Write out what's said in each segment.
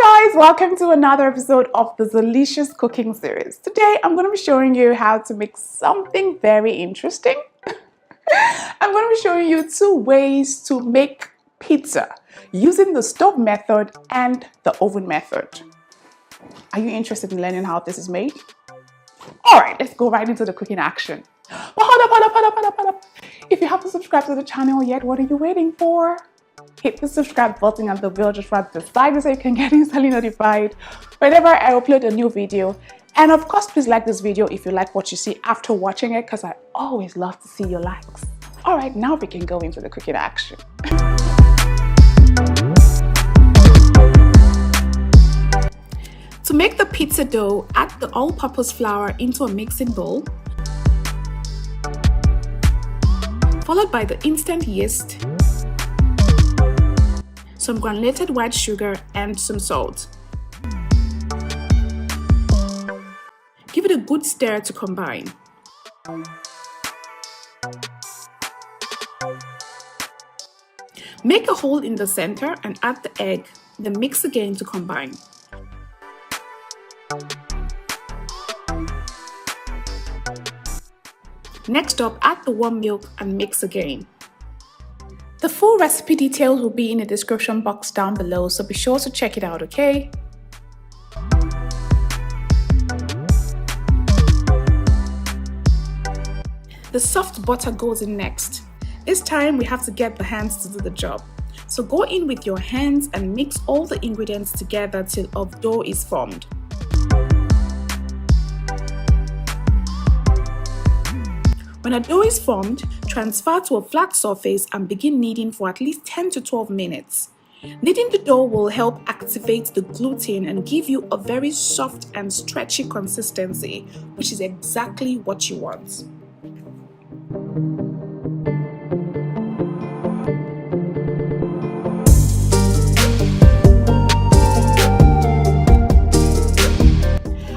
Hi guys, welcome to another episode of the Zelicious cooking series. Today I'm going to be showing you how to make something very interesting. I'm going to be showing you two ways to make pizza using the stove method and the oven method. Are you interested in learning how this is made? Alright, let's go right into the cooking action. But hold up. If you haven't subscribed to the channel yet, what are you waiting for? Hit the subscribe button and the bell just right beside you so you can get instantly notified whenever I upload a new video. And of course, please like this video if you like what you see after watching it, because I always love to see your likes. Alright, now we can go into the cooking action. To make the pizza dough, add the all-purpose flour into a mixing bowl, followed by the instant yeast, some granulated white sugar, and some salt. Give it a good stir to combine. Make a hole in the center and add the egg, then mix again to combine. Next up, add the warm milk and mix again. The full recipe details will be in the description box down below, so be sure to check it out, okay? The soft butter goes in next. This time we have to get the hands to do the job. So go in with your hands and mix all the ingredients together till a dough is formed. When a dough is formed, transfer to a flat surface and begin kneading for at least 10 to 12 minutes. Kneading the dough will help activate the gluten and give you a very soft and stretchy consistency, which is exactly what you want.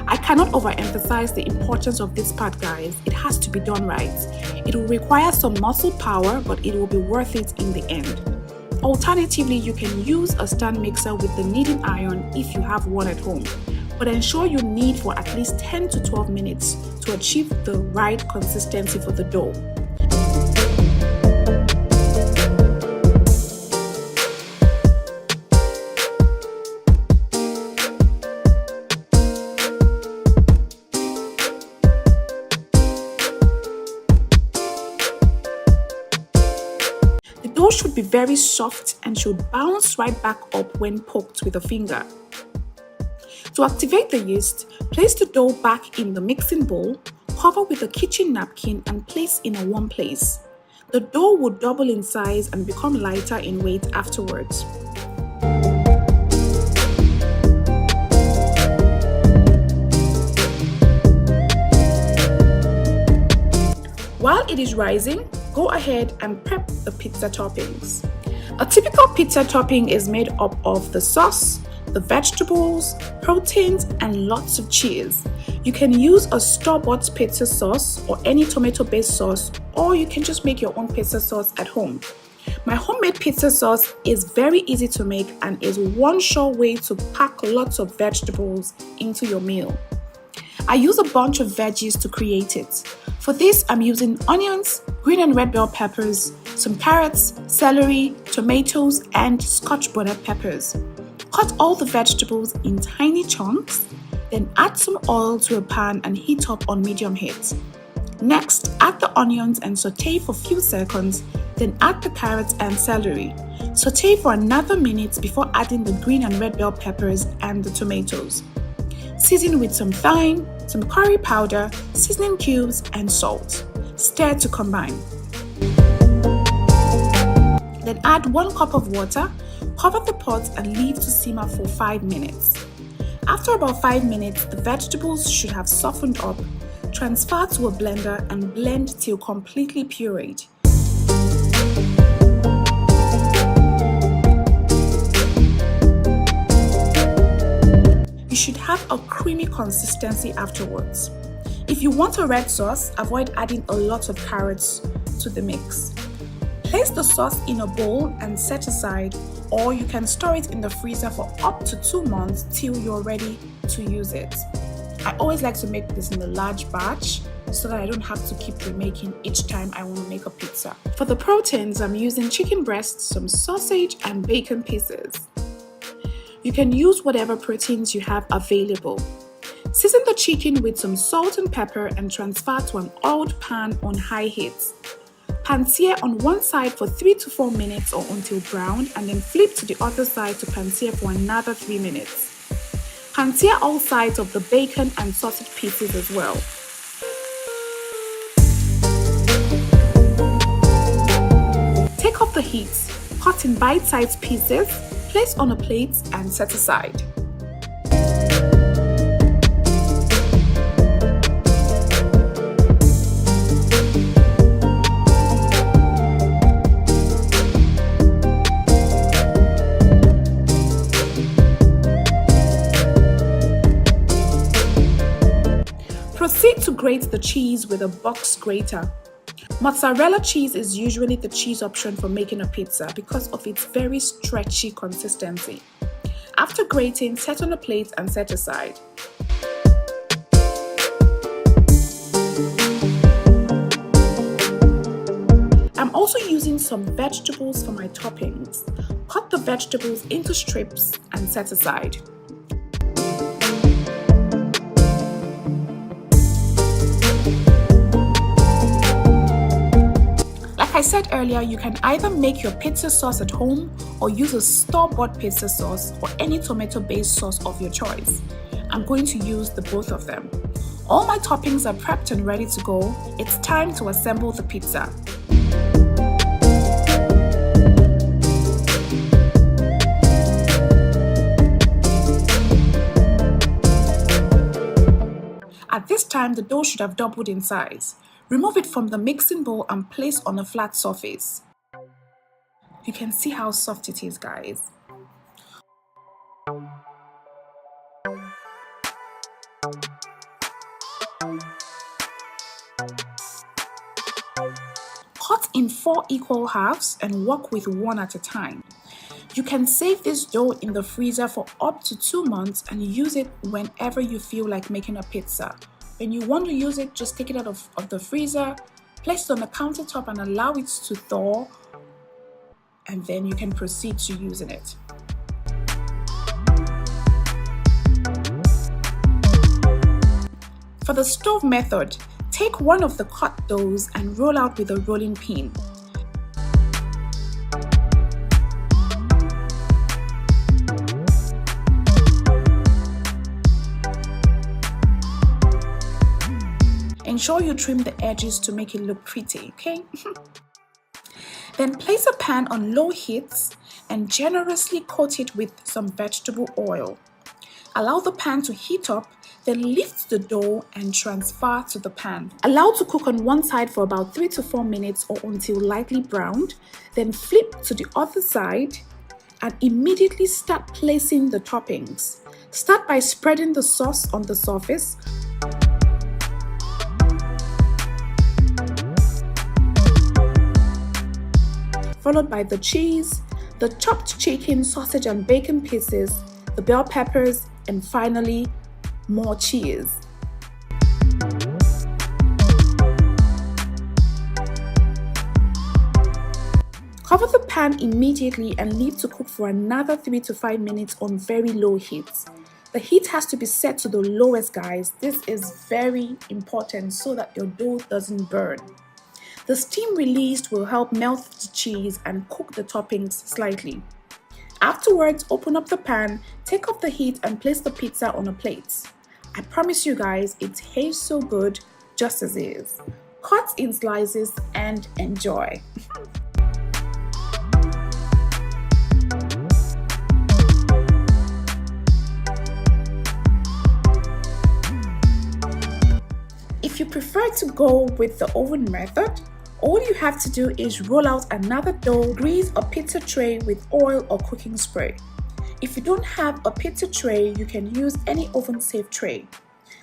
I cannot overemphasize the importance of this part, guys. It has to be done right. It will require some muscle power, but it will be worth it in the end. Alternatively, you can use a stand mixer with the kneading iron if you have one at home, but ensure you knead for at least 10 to 12 minutes to achieve the right consistency for the dough. The dough should be very soft and should bounce right back up when poked with a finger. To activate the yeast, place the dough back in the mixing bowl, cover with a kitchen napkin and place in a warm place. The dough will double in size and become lighter in weight afterwards. While it is rising, go ahead and prep the pizza toppings. A typical pizza topping is made up of the sauce, the vegetables, proteins, and lots of cheese. You can use a store-bought pizza sauce or any tomato-based sauce, or you can just make your own pizza sauce at home. My homemade pizza sauce is very easy to make and is one sure way to pack lots of vegetables into your meal. I use a bunch of veggies to create it. For this, I'm using onions, green and red bell peppers, some carrots, celery, tomatoes, and Scotch bonnet peppers. Cut all the vegetables in tiny chunks, then add some oil to a pan and heat up on medium heat. Next, add the onions and saute for a few seconds, then add the carrots and celery. Saute for another minute before adding the green and red bell peppers and the tomatoes. Season with some thyme, some curry powder, seasoning cubes, and salt. Stir to combine. Then add 1 cup of water, cover the pot and leave to simmer for 5 minutes. After about 5 minutes, the vegetables should have softened up. Transfer to a blender and blend till completely pureed. You should have a creamy consistency afterwards. If you want a red sauce, avoid adding a lot of carrots to the mix. Place the sauce in a bowl and set aside. or you can store it in the freezer for up to 2 months till you're ready to use it. I always like to make this in a large batch so that I don't have to keep remaking each time I want to make a pizza. For the proteins, I'm using chicken breasts, some sausage and bacon pieces. You can use whatever proteins you have available. Season the chicken with some salt and pepper and transfer to an oiled pan on high heat. Pan-sear on one side for 3 to 4 minutes or until brown, and then flip to the other side to pan-sear for another 3 minutes. Pan-sear all sides of the bacon and sausage pieces as well. Take off the heat, cut in bite-sized pieces, place on a plate and set aside. Proceed to grate the cheese with a box grater. Mozzarella cheese is usually the cheese option for making a pizza because of its very stretchy consistency. After grating, set on a plate and set aside. I'm also using some vegetables for my toppings. Cut the vegetables into strips and set aside. Like I said earlier, you can either make your pizza sauce at home or use a store-bought pizza sauce or any tomato-based sauce of your choice. I'm going to use the both of them. All my toppings are prepped and ready to go. It's time to assemble the pizza. At this time, the dough should have doubled in size. Remove it from the mixing bowl and place on a flat surface. You can see how soft it is, guys. Cut in 4 equal halves and work with one at a time. You can save this dough in the freezer for up to 2 months and use it whenever you feel like making a pizza. When you want to use it, just take it out of the freezer, place it on the countertop and allow it to thaw, and then you can proceed to using it. For the stove method, take one of the cut doughs and roll out with a rolling pin. Ensure you trim the edges to make it look pretty, okay? Then place a pan on low heat and generously coat it with some vegetable oil. Allow the pan to heat up, then lift the dough and transfer to the pan. Allow to cook on one side for about 3 to 4 minutes or until lightly browned, then flip to the other side and immediately start placing the toppings. Start by spreading the sauce on the surface. Followed by the cheese, the chopped chicken, sausage and bacon pieces, the bell peppers, and finally, more cheese. Cover the pan immediately and leave to cook for another 3 to 5 minutes on very low heat. The heat has to be set to the lowest, guys. This is very important so that your dough doesn't burn. The steam released will help melt the cheese and cook the toppings slightly. Afterwards, open up the pan, take off the heat and place the pizza on a plate. I promise you guys, it tastes so good just as is. Cut in slices and enjoy. If you prefer to go with the oven method, all you have to do is roll out another dough, grease a pizza tray with oil or cooking spray. If you don't have a pizza tray, you can use any oven-safe tray.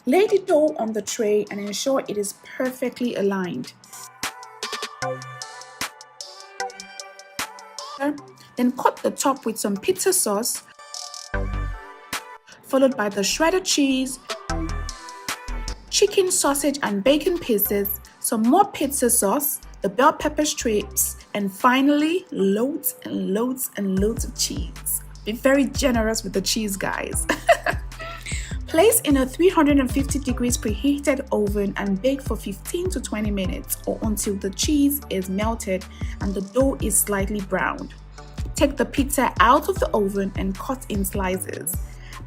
Lay the dough on the tray and ensure it is perfectly aligned. Then coat the top with some pizza sauce, followed by the shredded cheese, chicken, sausage and bacon pieces, some more pizza sauce, the bell pepper strips, and finally loads and loads and loads of cheese. Be very generous with the cheese, guys. Place in a 350 degrees preheated oven and bake for 15 to 20 minutes or until the cheese is melted and the dough is slightly browned. Take the pizza out of the oven and cut in slices.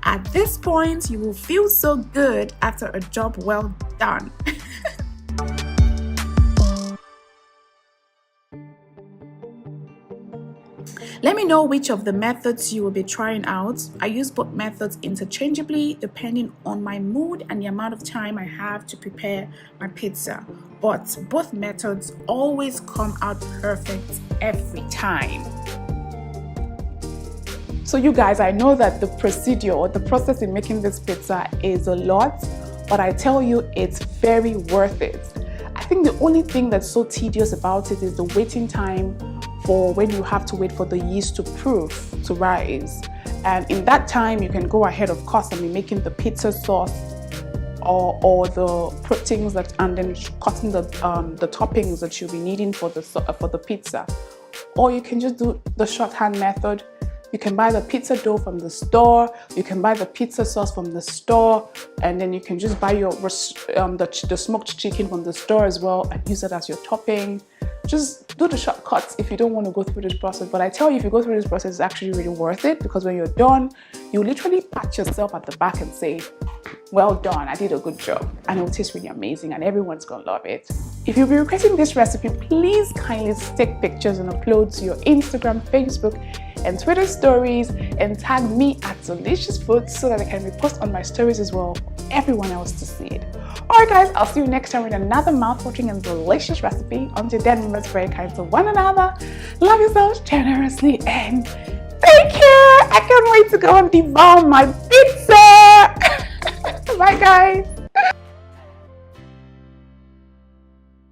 At this point, you will feel so good after a job well done. Let me know which of the methods you will be trying out. I use both methods interchangeably depending on my mood and the amount of time I have to prepare my pizza. But both methods always come out perfect every time. So you guys, I know that the procedure or the process in making this pizza is a lot, but I tell you, it's very worth it. I think the only thing that's so tedious about it is the waiting time for when you have to wait for the yeast to rise. And in that time, you can go ahead, of course, and be making the pizza sauce or the proteins and then cutting the toppings that you'll be needing for the pizza. Or you can just do the shorthand method. You can buy the pizza dough from the store, you can buy the pizza sauce from the store, and then you can just buy your the smoked chicken from the store as well and use it as your topping. Just do the shortcuts if you don't want to go through this process. But I tell you, if you go through this process, it's actually really worth it, because when you're done, you literally pat yourself at the back and say, well done, I did a good job, and it will taste really amazing and everyone's gonna love it. If you'll be requesting this recipe, please kindly take pictures and upload to your Instagram, Facebook and Twitter stories and tag me at Delicious Foods so that I can repost on my stories as well for everyone else to see it. Alright guys, I'll see you next time with another mouth-watering and delicious recipe. Until then, remember to be very kind to one another, love yourselves generously, and take care! I can't wait to go and devour my pizza! Bye guys!